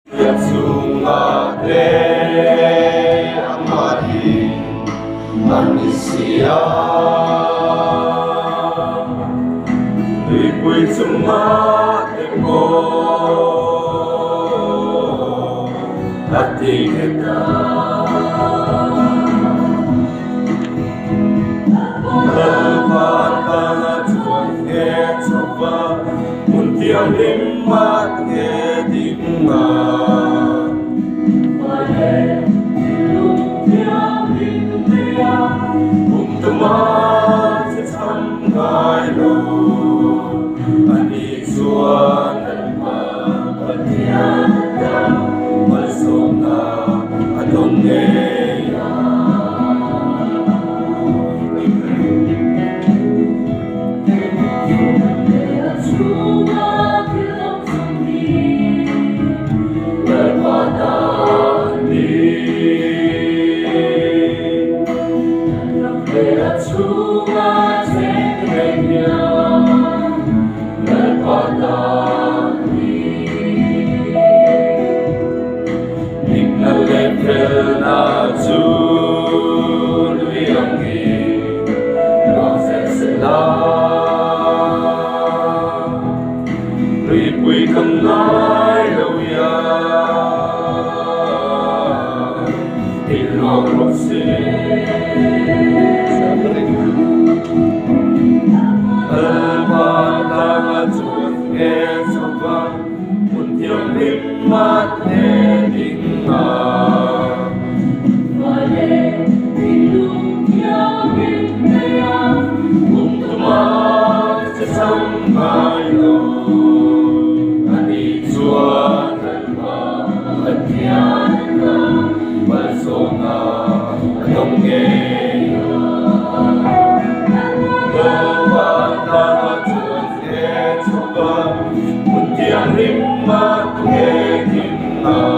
Sungade amari manusia Ribui cuma teko hati kita Lepas tanah Tuhan ke coba Muntiang limat ke tinggal Untuk mati sampai lu Ani suan dan matiada Bersona adonai Ribui kenai loya Ilok rosi Al-Fatah Tuhan Yesus Muntiang limat edingah Vale hidupnya bintaya Untuk mati sampai lu Ani Tuhan dan matiada Bersona adonai Lepas tanah Tuhan ke coba Muntiang limat ke tinggal